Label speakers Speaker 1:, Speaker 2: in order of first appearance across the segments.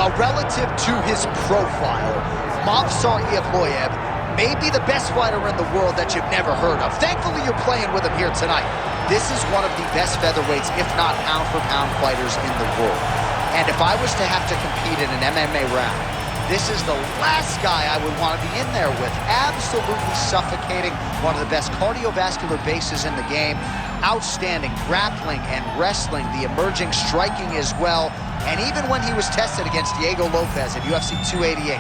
Speaker 1: Now, relative to his profile, Movsar Evloev may be the best fighter in the world that you've never heard of. Thankfully, you're playing with him here tonight. This is one of the best featherweights, if not pound-for-pound fighters in the world. And if I was to have to compete in an MMA round, this is the last guy I would want to be in there with. Absolutely suffocating, one of the best cardiovascular bases in the game. Outstanding grappling and wrestling, the emerging striking as well. And even when he was tested against Diego Lopez at UFC 288,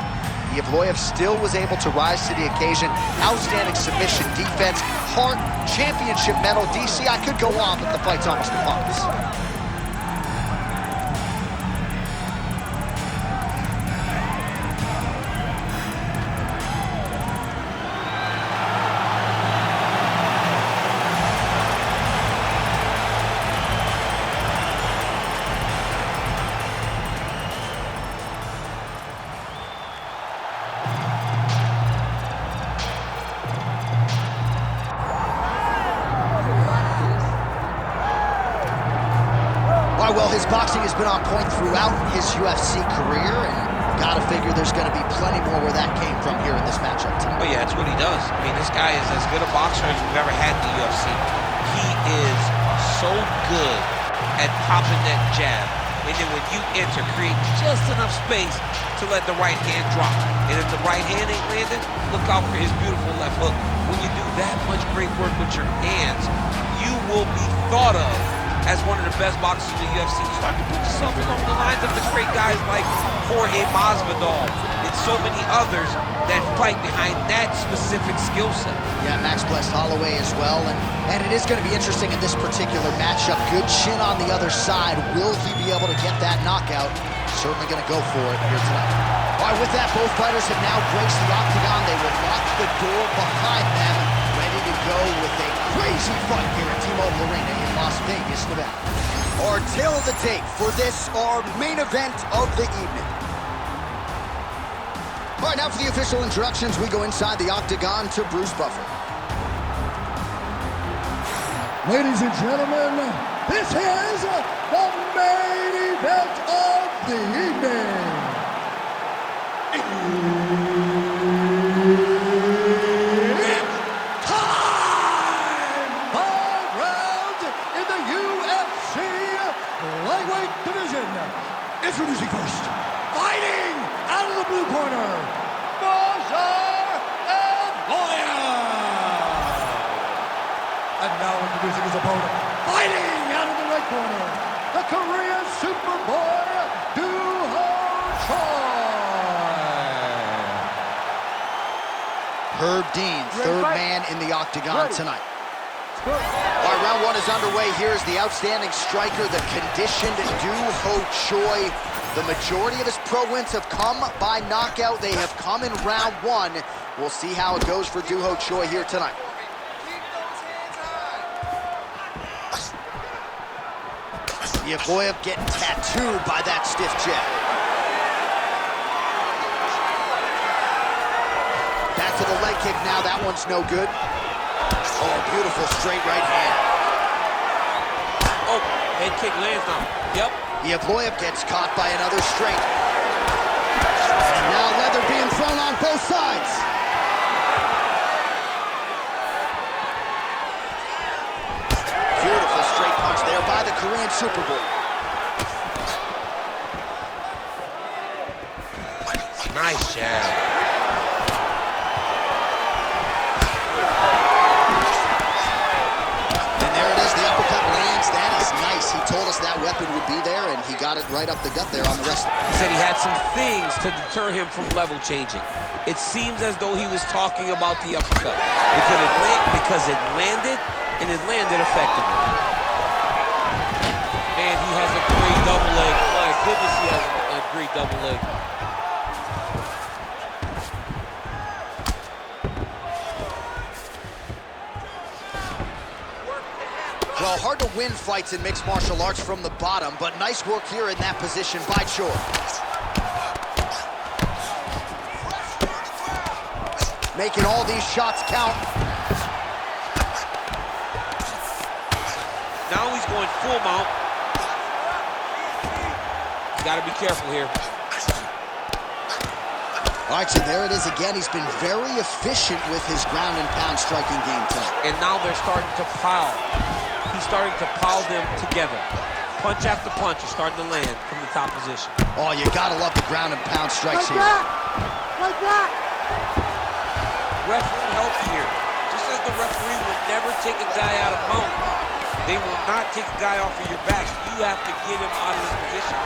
Speaker 1: Evloev still was able to rise to the occasion. Outstanding submission, defense, heart, championship medal. DC, I could go on, but the fight's almost upon us. Well, his boxing has been on point throughout his UFC career, and gotta figure there's gonna be plenty more where that came from here in this matchup tonight.
Speaker 2: Oh yeah, it's what he does. I mean, this guy is as good a boxer as we've ever had in the UFC. He is so good at popping that jab, and then when you enter, create just enough space to let the right hand drop. And if the right hand ain't landed, look out for his beautiful left hook. When you do that much great work with your hands, you will be thought of as one of the best boxers in the UFC. You start to put yourself along the lines of the great guys like Jorge Masvidal and so many others that fight behind that specific skill set.
Speaker 1: Yeah, Max Blessed Holloway as well, and it is going to be interesting in this particular matchup. Good chin on the other side. Will he be able to get that knockout? Certainly going to go for it here tonight. All right, with that, both fighters have now graced the octagon. They will lock the door behind them, ready to go with a crazy fight here at T-Mobile Arena in Las Vegas, Nevada. Our tail of the tape for this, our main event of the evening. All right, now for the official introductions, we go inside the octagon to Bruce Buffer.
Speaker 3: Ladies and gentlemen, this is the main event of the evening. It's time! 5 rounds in the UFC lightweight division. Introducing first, fighting out of the blue corner, Movsar Evloev. And now introducing his opponent, fighting out of the red corner, the Korean Superboy, Doo-Ho Choi.
Speaker 1: Herb Dean, third man in the octagon tonight. All right, round one is underway. Here's the outstanding striker, the conditioned Doo-Ho Choi. The majority of his pro wins have come by knockout. They have come in round one. We'll see how it goes for Doo-Ho Choi here tonight. Evloev getting tattooed by that stiff jab. Back to the leg kick now. That one's no good. Oh, beautiful straight right hand.
Speaker 2: Oh, head kick lands now. Yep.
Speaker 1: Evloev gets caught by another straight. And now leather being thrown on both sides. Beautiful straight punch there by the Korean Superboy.
Speaker 2: Nice jab.
Speaker 1: And there it is, the uppercut lands. That is nice. He told us that weapon would be there, and he got it right up the gut there on the wrestler.
Speaker 2: He said he had some things to deter him from level changing. It seems as though he was talking about the uppercut because it landed, and it landed effectively. And he has a great double leg. My goodness, he has a great double leg.
Speaker 1: Well, hard to win fights in mixed martial arts from the bottom, but nice work here in that position by Choi. Making all these shots count.
Speaker 2: Now he's going full mount. You gotta be careful here.
Speaker 1: All right, so there it is again. He's been very efficient with his ground and pound striking game tonight.
Speaker 2: And now they're starting to pile. He's starting to pile them together. Punch after punch is starting to land from the top position.
Speaker 1: Oh, you gotta love the ground and pound strikes
Speaker 3: Like
Speaker 1: here.
Speaker 3: that! Like that!
Speaker 2: Referee help here. Just as the referee would never take a guy out of mount, they will not take a guy off of your back. You have to get him out of his position.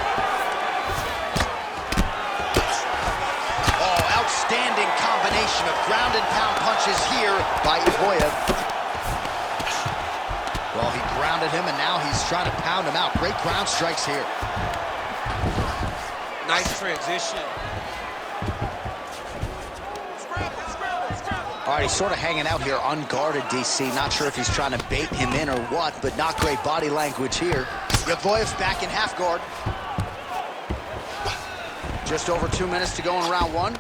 Speaker 1: Oh, outstanding combination of ground and pound punches here by Evloev. Well, he grounded him, and now he's trying to pound him out. Great ground strikes here.
Speaker 2: Nice transition.
Speaker 1: All right, he's sort of hanging out here unguarded, DC. Not sure if he's trying to bait him in or what, but not great body language here. Evloev's back in half guard. Just over 2 minutes to go in round one.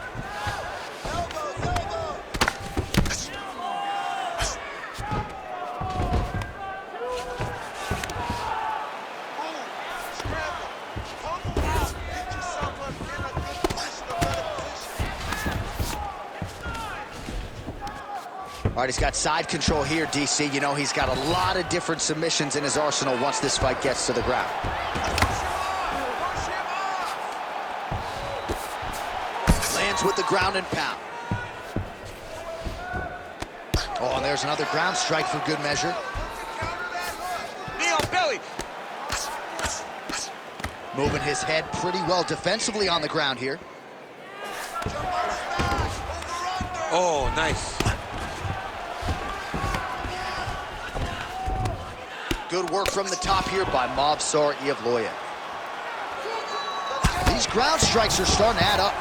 Speaker 1: All right, he's got side control here, DC. You know, he's got a lot of different submissions in his arsenal once this fight gets to the ground. Lands with the ground and pound. Oh, and there's another ground strike for good measure.
Speaker 2: Knee on belly.
Speaker 1: Moving his head pretty well defensively on the ground here.
Speaker 2: Oh, nice.
Speaker 1: Good work from the top here by Movsar Evloev. These ground strikes are starting to add up.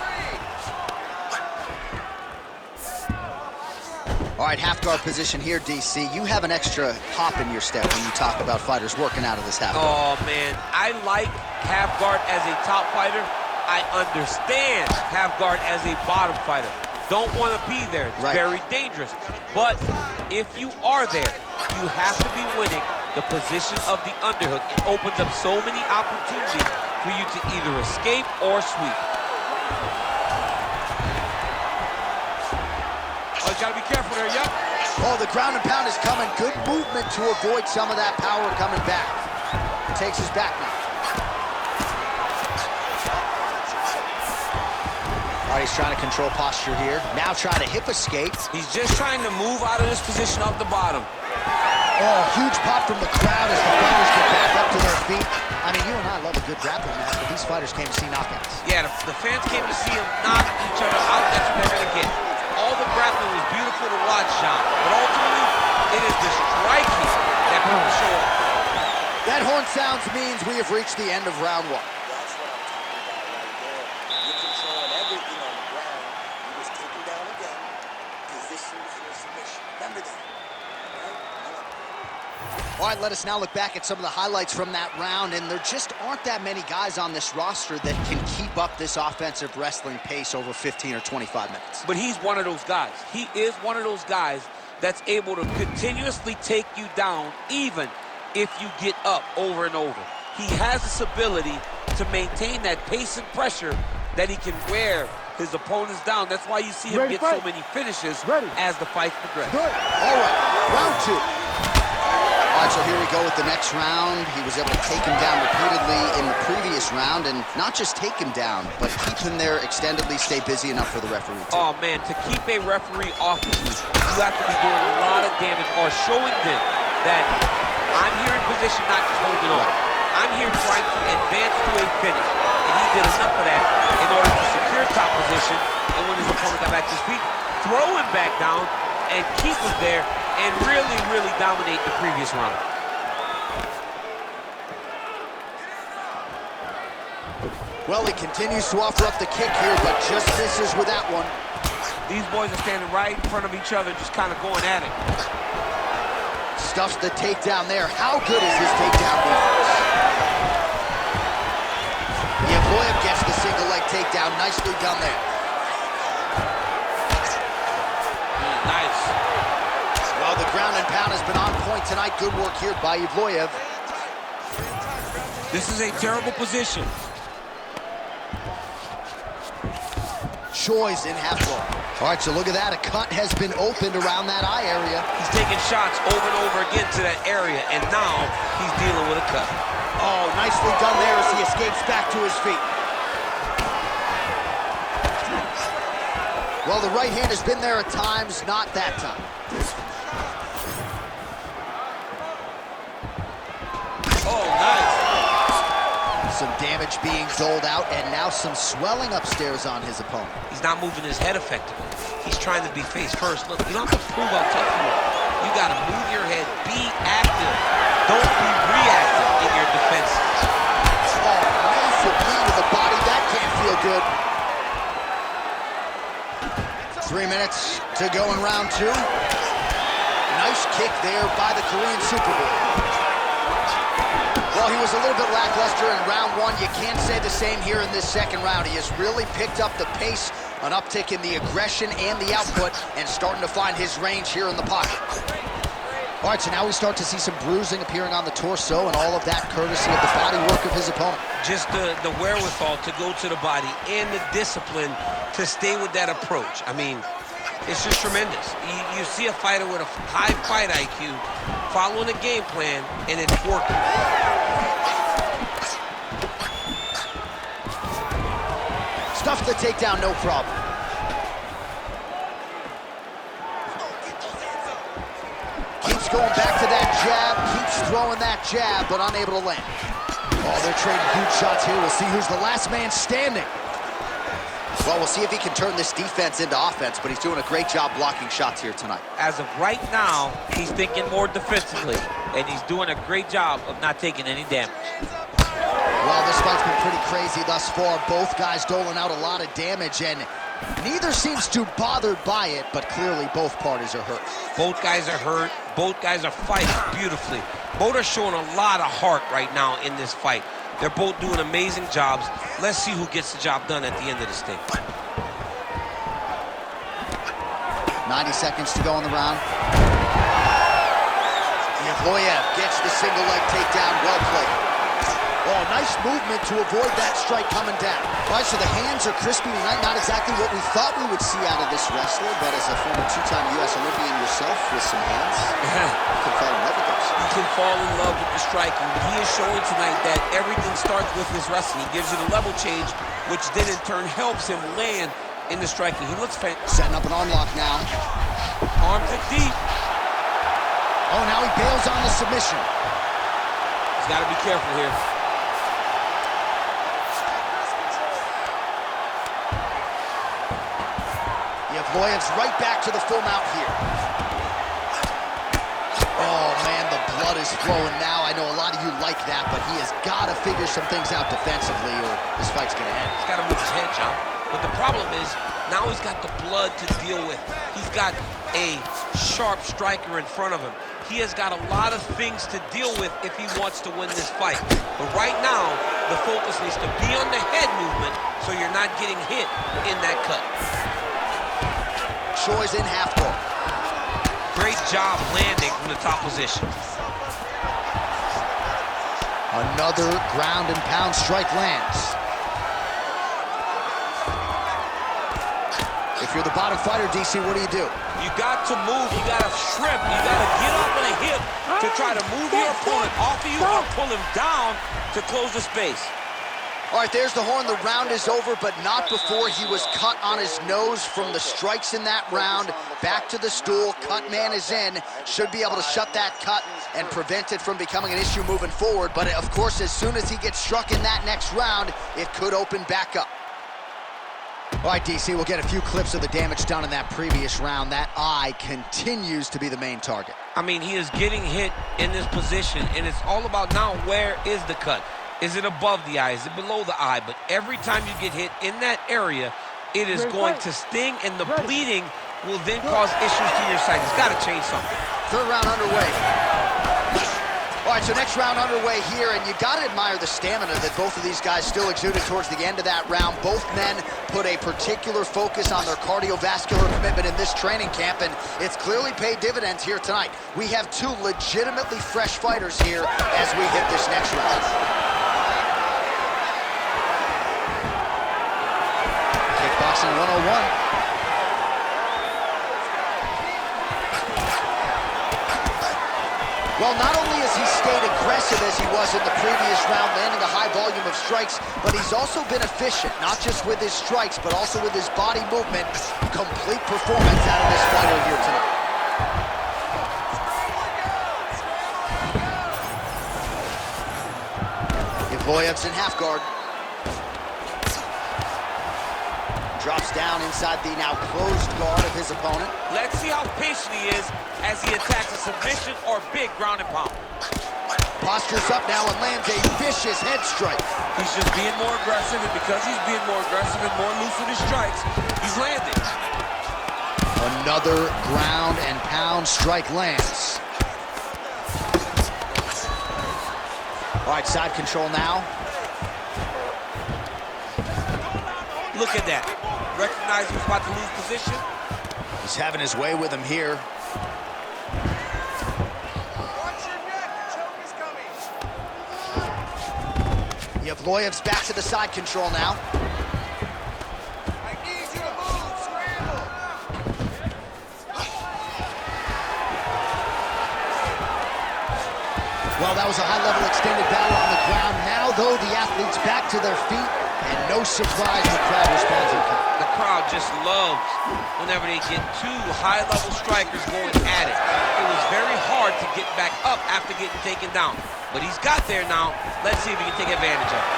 Speaker 1: All right, half guard position here, DC. You have an extra hop in your step when you talk about fighters working out of this half guard.
Speaker 2: Oh, man. I like half guard as a top fighter. I understand half guard as a bottom fighter. Don't want to be there. It's
Speaker 1: Right.
Speaker 2: very dangerous. But if you are there, you have to be winning the position of the underhook. It opens up so many opportunities for you to either escape or sweep. Oh, you gotta be careful there, yep.
Speaker 1: Oh, the ground and pound is coming. Good movement to avoid some of that power coming back. Takes his back now. All right, he's trying to control posture here. Now trying to hip escape.
Speaker 2: He's just trying to move out of this position off the bottom.
Speaker 1: Oh, huge pop from the crowd as the fighters get back up to their feet. I mean, you and I love a good grappling match, but these fighters came to see knockouts.
Speaker 2: Yeah, the fans came to see them knock each other out. That's what they're going to get. All the grappling was beautiful to watch, Sean, but ultimately, it is the striking that people show up.
Speaker 1: That horn sounds means we have reached the end of round one.
Speaker 4: That's what I'm talking about right there. You're controlling everything on the ground. You just take him down again. Position for a submission. Remember that.
Speaker 1: All right, let us now look back at some of the highlights from that round, and there just aren't that many guys on this roster that can keep up this offensive wrestling pace over 15 or 25 minutes.
Speaker 2: But he's one of those guys. He is one of those guys that's able to continuously take you down even if you get up over and over. He has this ability to maintain that pace and pressure that he can wear his opponents down. That's why you see him get so many finishes as the fight progresses.
Speaker 1: Good. All right, round two. All right, so here we go with the next round. He was able to take him down repeatedly in the previous round, and not just take him down, but keep him there extendedly, stay busy enough for the referee too.
Speaker 2: Oh, man, to keep a referee off of you, you have to be doing a lot of damage or showing them that I'm here in position, not just holding on. I'm here trying to advance to a finish, and he did enough of that in order to secure top position, and when his opponent got back to his feet, throw him back down and keep him there and really, really dominate the previous round.
Speaker 1: Well, he continues to offer up the kick here, but just misses with that one.
Speaker 2: These boys are standing right in front of each other, just kind of going at it.
Speaker 1: Stuffs the takedown there. How good is his takedown defense? Evloev gets the single leg takedown. Nicely done there.
Speaker 2: Nice.
Speaker 1: Well, the ground and pound has been on point tonight. Good work here by Evloev.
Speaker 2: This is a terrible position.
Speaker 1: Choi's in half guard. All right, so look at that. A cut has been opened around that eye area.
Speaker 2: He's taking shots over and over again to that area, and now he's dealing with a cut.
Speaker 1: Oh, nicely done there as he escapes back to his feet. Well, the right hand has been there at times, not that time.
Speaker 2: Oh, nice.
Speaker 1: Some damage being doled out, and now some swelling upstairs on his opponent.
Speaker 2: He's not moving his head effectively. He's trying to be face first. Look, you don't have to prove how tough you are. You got to move your head. Be active. Don't be reactive in your defense.
Speaker 1: Oh, massive knee to the body. That can't feel good. 3 minutes to go in round 2. Nice kick there by the Korean Superboy. Well, he was a little bit lackluster in round 1. You can't say the same here in this second round. He has really picked up the pace, an uptick in the aggression and the output, and starting to find his range here in the pocket. All right, so now we start to see some bruising appearing on the torso, and all of that courtesy of the body work of his opponent.
Speaker 2: Just the wherewithal to go to the body and the discipline to stay with that approach. I mean, it's just tremendous. You see a fighter with a high fight IQ following a game plan, and it's working.
Speaker 1: Stuffs the takedown, no problem. Keeps going back to that jab, keeps throwing that jab, but unable to land. Oh, they're trading huge shots here. We'll see who's the last man standing. Well, we'll see if he can turn this defense into offense, but he's doing a great job blocking shots here tonight.
Speaker 2: As of right now, he's thinking more defensively, and he's doing a great job of not taking any damage.
Speaker 1: Well, this fight's been pretty crazy thus far. Both guys doling out a lot of damage, and neither seems too bothered by it, but clearly both parties are hurt.
Speaker 2: Both guys are hurt. Both guys are fighting beautifully. Both are showing a lot of heart right now in this fight. They're both doing amazing jobs. Let's see who gets the job done at the end of this thing.
Speaker 1: 90 seconds to go in the round. Evloev gets the single leg takedown. Well played. Oh, nice movement to avoid that strike coming down. All right, so the hands are crispy tonight. Not exactly what we thought we would see out of this wrestler, but as a former 2-time U.S. Olympian yourself with some hands, you can fall in love with those.
Speaker 2: He can fall in love with the striking, but he is showing tonight that everything starts with his wrestling. He gives you the level change, which then in turn helps him land in the striking. He looks fantastic.
Speaker 1: Setting up an arm lock now.
Speaker 2: Arms are deep.
Speaker 1: Oh, now he bails on the submission.
Speaker 2: He's got to be careful here.
Speaker 1: Evloev's right back to the full mount here. Oh, man, the blood is flowing now. I know a lot of you like that, but he has got to figure some things out defensively or this fight's going to end.
Speaker 2: He's got to move his head, John. But the problem is, now he's got the blood to deal with. He's got a sharp striker in front of him. He has got a lot of things to deal with if he wants to win this fight. But right now, the focus needs to be on the head movement so you're not getting hit in that cut.
Speaker 1: Choi's in half guard.
Speaker 2: Great job landing from the top position.
Speaker 1: Another ground and pound strike lands. If you're the bottom fighter, DC, what do?
Speaker 2: You got to move, you got to shrimp, you got to get up on a hip to try to move your opponent off of you or pull him down to close the space.
Speaker 1: All right, there's the horn. The round is over, but not before he was cut on his nose from the strikes in that round. Back to the stool. Cut man is in. Should be able to shut that cut and prevent it from becoming an issue moving forward. But, of course, as soon as he gets struck in that next round, it could open back up. All right, DC, we'll get a few clips of the damage done in that previous round. That eye continues to be the main target.
Speaker 2: I mean, he is getting hit in this position, and it's all about now where is the cut? Is it above the eye? Is it below the eye? But every time you get hit in that area, it is going to sting, and the bleeding will then cause issues to your sight. It's got to change something.
Speaker 1: Third round underway. All right, so next round underway here, and you got to admire the stamina that both of these guys still exuded towards the end of that round. Both men put a particular focus on their cardiovascular commitment in this training camp, and it's clearly paid dividends here tonight. We have two legitimately fresh fighters here as we hit this next round. Kick by Boxing 101. Well, not only has he stayed aggressive as he was in the previous round, landing a high volume of strikes, but he's also been efficient, not just with his strikes, but also with his body movement. Complete performance out of this fighter here tonight. Evloev's in half guard. Drops down inside the now closed guard of his opponent.
Speaker 2: Let's see how patient he is as he attacks a submission or big ground and pound.
Speaker 1: Postures up now and lands a vicious head strike.
Speaker 2: He's just being more aggressive, and because he's being more aggressive and more loose with his strikes, he's landing.
Speaker 1: Another ground and pound strike lands. All right, side control now.
Speaker 2: Look at that. Recognize he's about to lose position.
Speaker 1: He's having his way with him here.
Speaker 4: Watch your neck, the choke is coming.
Speaker 1: Evloev's back to the side control now.
Speaker 4: I need you to move, scramble.
Speaker 1: Well, that was a high-level extended battle on the ground. Now, though, the athletes back to their feet, and no surprise the crowd responds in kind.
Speaker 2: The crowd just loves whenever they get two high-level strikers going at it. It was very hard to get back up after getting taken down. But he's got there now. Let's see if he can take advantage of it.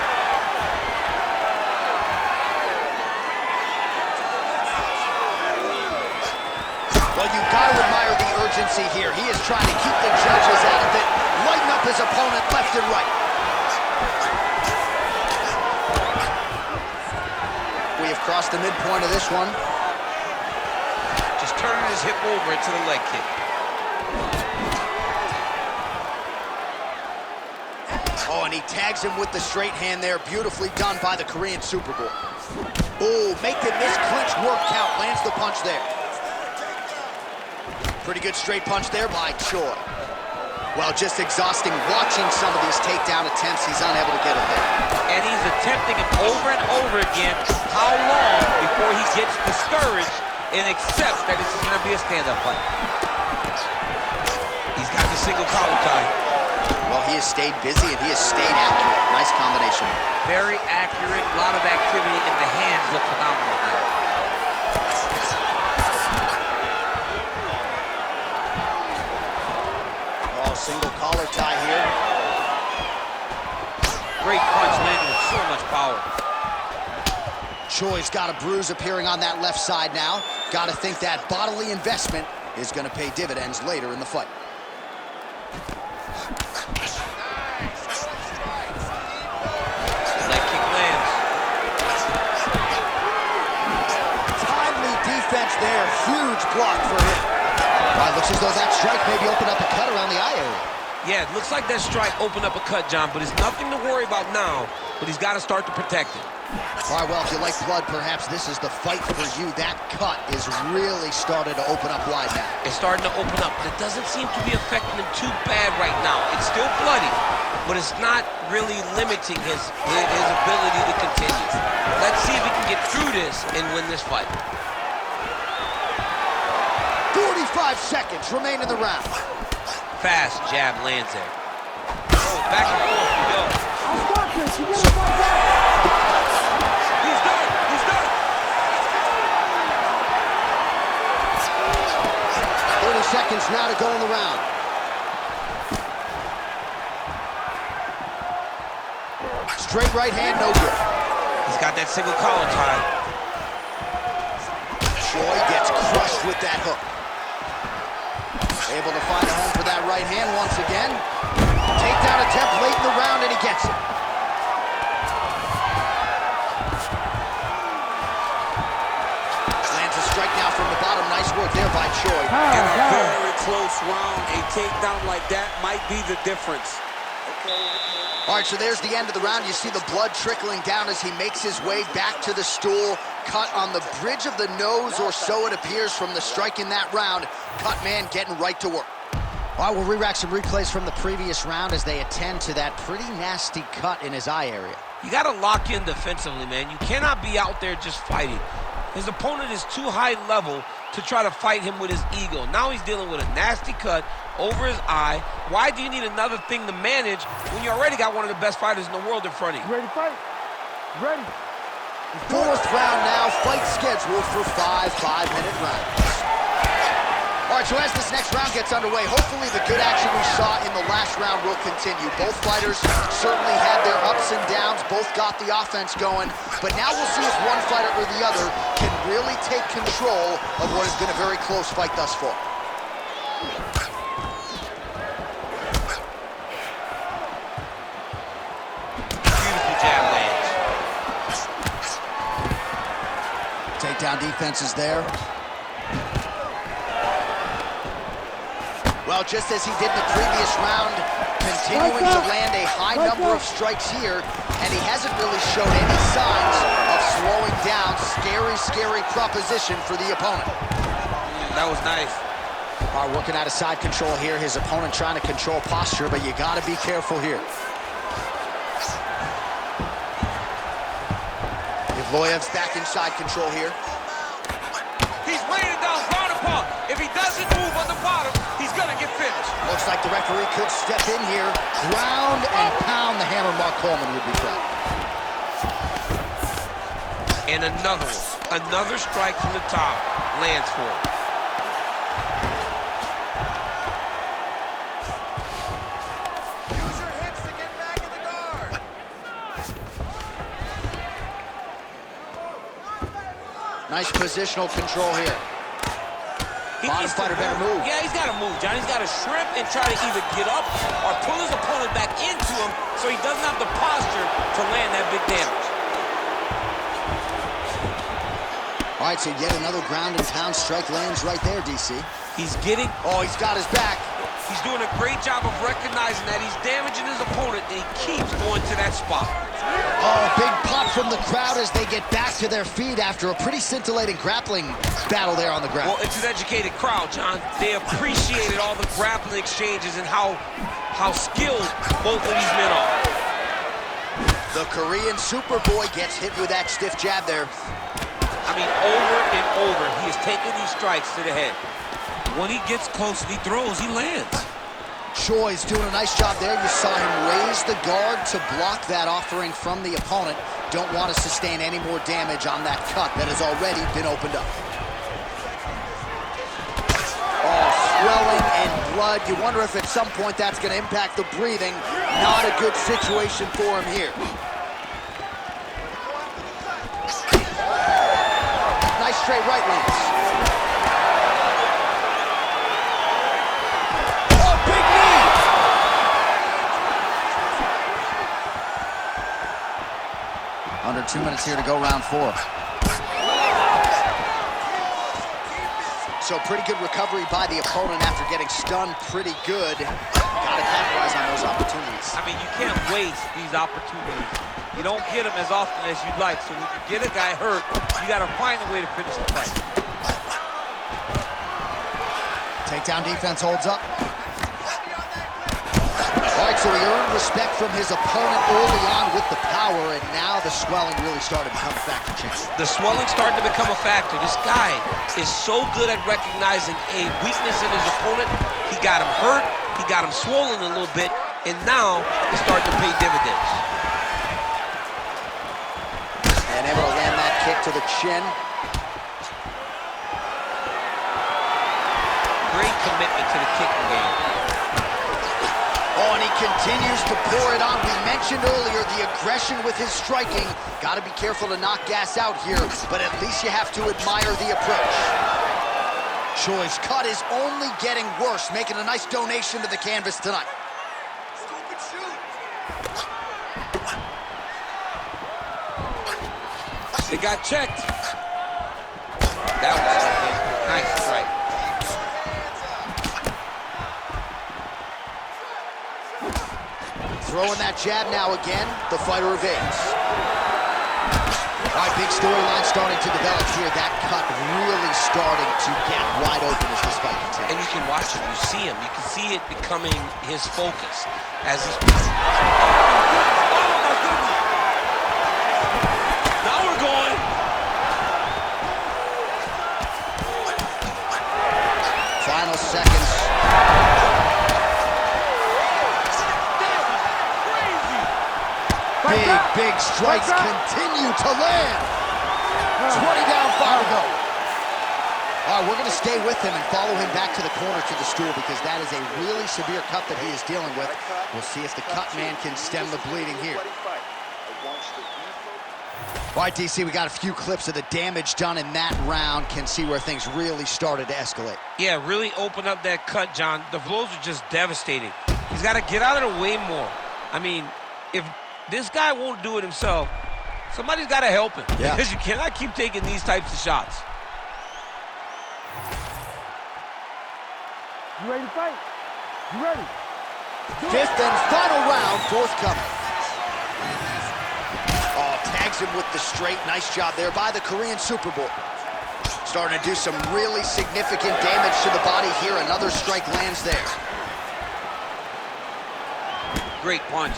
Speaker 1: Well, you got to admire the urgency here. He is trying to keep the judges out of it, lighten up his opponent left and right. We have crossed the midpoint of this one.
Speaker 2: Just turning his hip over into the leg kick.
Speaker 1: Oh, and he tags him with the straight hand there. Beautifully done by the Korean Superboy. Oh, making this clinch work count. Lands the punch there. Pretty good straight punch there by Choi. Well, just exhausting watching some of these takedown attempts. He's unable to get it there.
Speaker 2: And he's attempting it over and over again. How long before he gets discouraged and accepts that this is going to be a stand-up fight? He's got the single collar tie.
Speaker 1: Well, he has stayed busy and he has stayed accurate. Nice combination.
Speaker 2: Very accurate. A lot of activity, and the hands look phenomenal now.
Speaker 1: Single collar tie here.
Speaker 2: Great punch landed with so much power.
Speaker 1: Choi's got a bruise appearing on that left side now. Got to think that bodily investment is going to pay dividends later in the fight.
Speaker 2: Leg kick lands.
Speaker 1: Timely defense there. Huge block for him. Looks as though that strike maybe opened up a cut around the eye area.
Speaker 2: Yeah, it looks like that strike opened up a cut, John, but it's nothing to worry about now, but he's got to start to protect it.
Speaker 1: All right, well, if you like blood, perhaps this is the fight for you. That cut is really started to open up wide now.
Speaker 2: It's starting to open up, but it doesn't seem to be affecting him too bad right now. It's still bloody, but it's not really limiting his ability to continue. Let's see if he can get through this and win this fight.
Speaker 1: 45 seconds remain in the round.
Speaker 2: Fast jab lands there. Oh, back and forth we go.
Speaker 3: I'll stop this. You get it like that.
Speaker 2: He's done. He's done.
Speaker 1: 30 seconds now to go in the round. Straight right hand, no good.
Speaker 2: He's got that single collar tie.
Speaker 1: Choi gets crushed with that hook. Able to find a home for that right hand once again. Takedown attempt late in the round, and he gets it. Lands a strike now from the bottom. Nice work there by Choi.
Speaker 5: In a very close round, a takedown like that might be the difference.
Speaker 1: All right, so there's the end of the round. You see the blood trickling down as he makes his way back to the stool. Cut on the bridge of the nose, or so it appears from the strike in that round. Cut man getting right to work. All right, we'll re-rack some replays from the previous round as they attend to that pretty nasty cut in his eye area.
Speaker 2: You got to lock in defensively, man. You cannot be out there just fighting. His opponent is too high level to try to fight him with his ego. Now he's dealing with a nasty cut over his eye. Why do you need another thing to manage when you already got one of the best fighters in the world in front of you?
Speaker 3: Ready to fight? Ready.
Speaker 1: Fourth round now, fight scheduled for 5 5-minute rounds. All right, so as this next round gets underway, hopefully the good action we saw in the last round will continue. Both fighters certainly had their ups and downs, both got the offense going, but now we'll see if one fighter or the other can really take control of what has been a very close fight thus far.
Speaker 2: Beautiful jab lands.
Speaker 1: Takedown defense is there. Well, just as he did in the previous round, continuing to land a high number of strikes here, and he hasn't really shown any signs of slowing down. Scary, scary proposition for the opponent.
Speaker 2: That was nice.
Speaker 1: All right, working out of side control here. His opponent trying to control posture, but you got to be careful here. Evloev's back in side control here.
Speaker 2: He's weighing down, ground and pound. If he doesn't move on the bottom, he's gonna get finished.
Speaker 1: Looks like the referee could step in here. Ground and pound. The hammer Mark Coleman would be proud.
Speaker 2: And another one. Another strike from the top lands for him.
Speaker 4: Use your hips to get back in the guard.
Speaker 1: Nice positional control here. Bottom fighter better move.
Speaker 5: Yeah, he's got to move, John. He's got to shrimp and try to either get up or pull his opponent back into him so he doesn't have the posture to land that big damage.
Speaker 1: All right, so yet another ground and pound strike lands right there, DC.
Speaker 5: He's getting...
Speaker 1: Oh, he's got his back.
Speaker 2: He's doing a great job of recognizing that he's damaging his opponent, and he keeps going to that spot.
Speaker 1: Oh, big pop from the crowd as they get back to their feet after a pretty scintillating grappling battle there on the ground.
Speaker 2: Well, it's an educated crowd, John. They appreciated all the grappling exchanges and how skilled both of these men are.
Speaker 1: The Korean Superboy gets hit with that stiff jab there.
Speaker 2: I mean, over and over, he is taking these strikes to the head. When he gets close and he throws, he lands.
Speaker 1: Choi's doing a nice job there. You saw him raise the guard to block that offering from the opponent. Don't want to sustain any more damage on that cut that has already been opened up. Oh, swelling and blood. You wonder if at some point that's going to impact the breathing. Not a good situation for him here. Nice straight right lands. Under 2 minutes here to go, round 4. So pretty good recovery by the opponent after getting stunned pretty good. Got to capitalize on those opportunities.
Speaker 2: I mean, you can't waste these opportunities. You don't get them as often as you'd like. So when you get a guy hurt, you got to find a way to finish the fight.
Speaker 1: Takedown defense holds up. All right, so he earned respect from his opponent early on with the power, and now the swelling really started to become a factor, Chance.
Speaker 2: The swelling started to become a factor. This guy is so good at recognizing a weakness in his opponent. He got him hurt, he got him swollen a little bit, and now he's starting to pay dividends.
Speaker 1: And able to land that kick to the chin.
Speaker 2: Great commitment to the kicking game.
Speaker 1: Oh, and he continues to pour it on. We mentioned earlier the aggression with his striking. Got to be careful to not gas out here, but at least you have to admire the approach. Choi's cut is only getting worse, making a nice donation to the canvas tonight.
Speaker 4: Stupid shoot.
Speaker 5: They got checked.
Speaker 2: That was something. Nice strike.
Speaker 1: Throwing that jab now again, the fighter evades. All right, big storyline starting to develop here. That cut really starting to get wide open as this fight continues.
Speaker 2: And you can watch it, you see him. You can see it becoming his focus as he's...
Speaker 5: Now we're going.
Speaker 1: final seconds. Big strikes continue to land. 20 down, 5 to go. All right, we're going to stay with him and follow him back to the corner to the stool because that is a really severe cut that he is dealing with. We'll see if the cut man can stem the bleeding here. All right, DC, we got a few clips of the damage done in that round. Can see where things really started to escalate.
Speaker 2: Yeah, really open up that cut, John. The blows are just devastating. He's got to get out of the way more. I mean, if this guy won't do it himself, somebody's got to help him.
Speaker 1: Yeah.
Speaker 2: Because you cannot keep taking these types of shots.
Speaker 3: You ready to fight? You ready?
Speaker 1: Fifth and final round, forthcoming. Oh, tags him with the straight. Nice job there by the Korean Superboy. Starting to do some really significant damage to the body here. Another strike lands there.
Speaker 2: Great punch.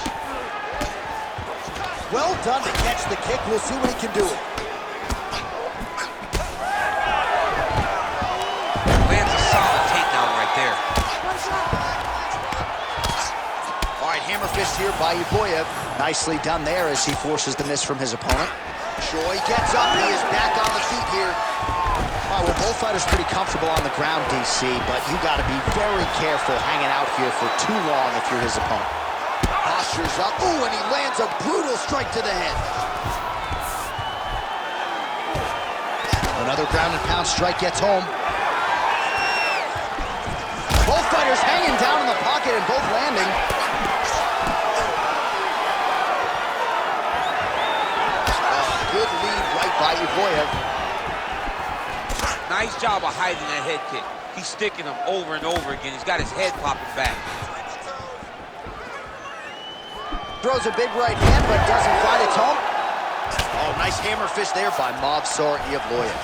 Speaker 1: Well done to catch the kick. We'll see what he can do.
Speaker 2: Lands a solid takedown right there.
Speaker 1: All right, hammer fist here by Uboyev. Nicely done there as he forces the miss from his opponent. Choi gets up. He is back on the feet here. All right, well, both fighters pretty comfortable on the ground, DC, but you got to be very careful hanging out here for too long if you're his opponent. Posture's up. Ooh, and he lands a brutal strike to the head. Another ground and pound strike gets home. Both fighters hanging down in the pocket and both landing. Good lead right by Uboyev.
Speaker 2: Nice job of hiding that head kick. He's sticking him over and over again. He's got his head popping back.
Speaker 1: Throws a big right hand, but doesn't find its home. Oh, nice hammer fist there by Movsar Evloev.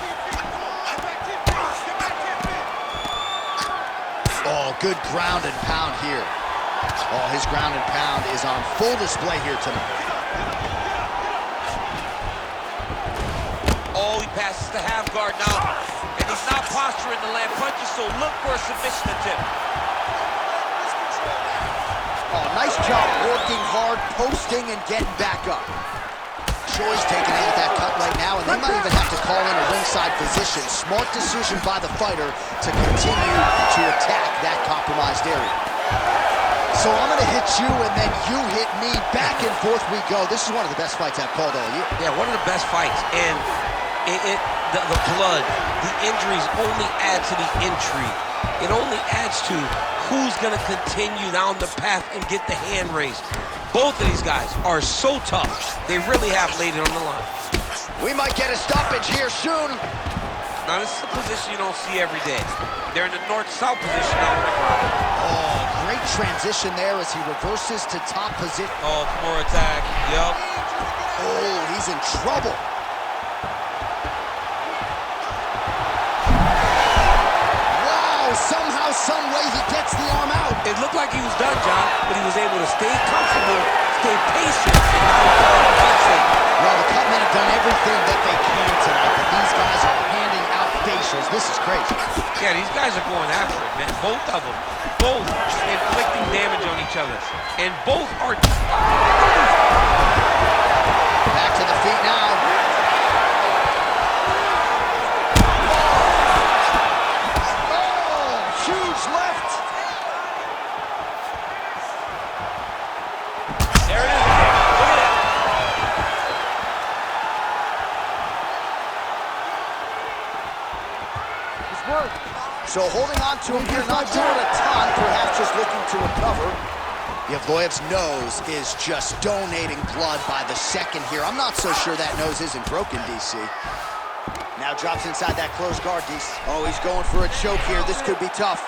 Speaker 1: Oh, good ground and pound here. Oh, his ground and pound is on full display here tonight.
Speaker 2: Oh, he passes the half guard now. And he's not posturing the land punches, so look for a submission attempt.
Speaker 1: Oh, nice job working hard, posting, and getting back up. Choi's taking aim at that cut right now, and they might even have to call in a ringside position. Smart decision by the fighter to continue to attack that compromised area. So I'm going to hit you, and then you hit me. Back and forth we go. This is one of the best fights I've called all year.
Speaker 2: Yeah, one of the best fights. And the blood, the injuries only add to the intrigue. It only adds to who's going to continue down the path and get the hand raised. Both of these guys are so tough. They really have laid it on the line.
Speaker 1: We might get a stoppage here soon.
Speaker 2: Now, this is a position you don't see every day. They're in the north-south position now on the ground.
Speaker 1: Oh, great transition there as he reverses to top position.
Speaker 2: Oh, more attack. Yup.
Speaker 1: Oh, he's in trouble. Somehow, some way, he gets the arm out.
Speaker 2: It looked like he was done, John, but he was able to stay comfortable, stay patient, and
Speaker 1: well, the Cutmen have done everything that they can tonight, but these guys are handing out facials. This is crazy.
Speaker 2: Yeah, these guys are going after it, man. Both of them. Both inflicting damage on each other. And both are...
Speaker 1: Back to the feet now. So holding on to him here, not doing a ton, perhaps just looking to recover. Evloev's nose is just donating blood by the second here. I'm not so sure that nose isn't broken, DC. Now drops inside that closed guard, DC. Oh, he's going for a choke here. This could be tough.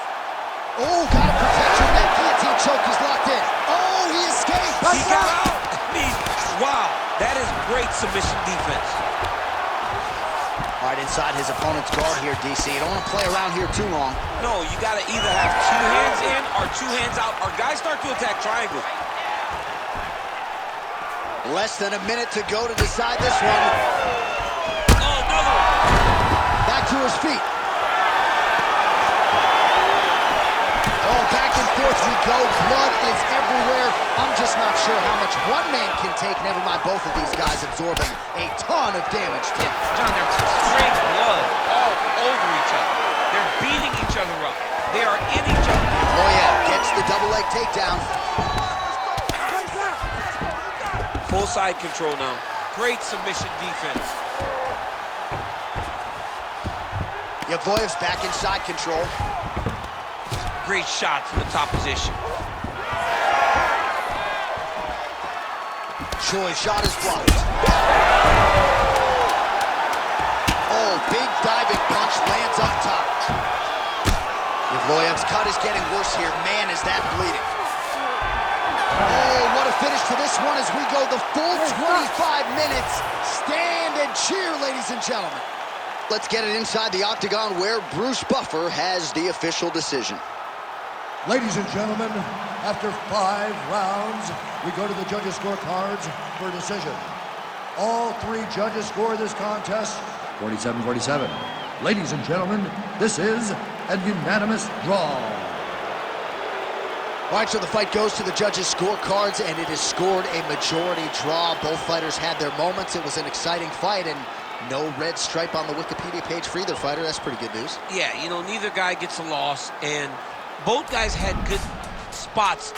Speaker 1: Oh, gotta protect your neck. Guillotine choke is locked in. Oh, he escaped.
Speaker 2: He got out. I mean, wow, that is great submission defense.
Speaker 1: All right, inside his opponent's guard here, DC. You don't want to play around here too long.
Speaker 5: No, you got to either have two hands in or two hands out, or guys start to attack triangle.
Speaker 1: Less than a minute to go to decide this one.
Speaker 5: Oh, another one.
Speaker 1: Back to his feet. as we go. Blood is everywhere. I'm just not sure how much one man can take. Never mind both of these guys absorbing a ton of damage.
Speaker 2: John, they're spraying blood all over each other. They're beating each other up. They are in each other.
Speaker 1: Evloev gets the double leg takedown.
Speaker 5: Full side control now.
Speaker 2: Great submission defense.
Speaker 1: Evloev's back in side control.
Speaker 2: Great shot from the top position.
Speaker 1: Choi's shot is blocked. Oh, big diving punch lands up top. Evloev's cut is getting worse here. Man, is that bleeding. Oh, what a finish to this one as we go the full 25 minutes. Stand and cheer, ladies and gentlemen. Let's get it inside the octagon where Bruce Buffer has the official decision.
Speaker 3: Ladies and gentlemen, after 5 rounds, we go to the judges' scorecards for a decision. All 3 judges score this contest 47-47. Ladies and gentlemen, this is a unanimous draw.
Speaker 1: All right, so the fight goes to the judges' scorecards, and it is scored a majority draw. Both fighters had their moments. It was an exciting fight, and no red stripe on the Wikipedia page for either fighter. That's pretty good news.
Speaker 2: Yeah, you know, neither guy gets a loss, and both guys had good spots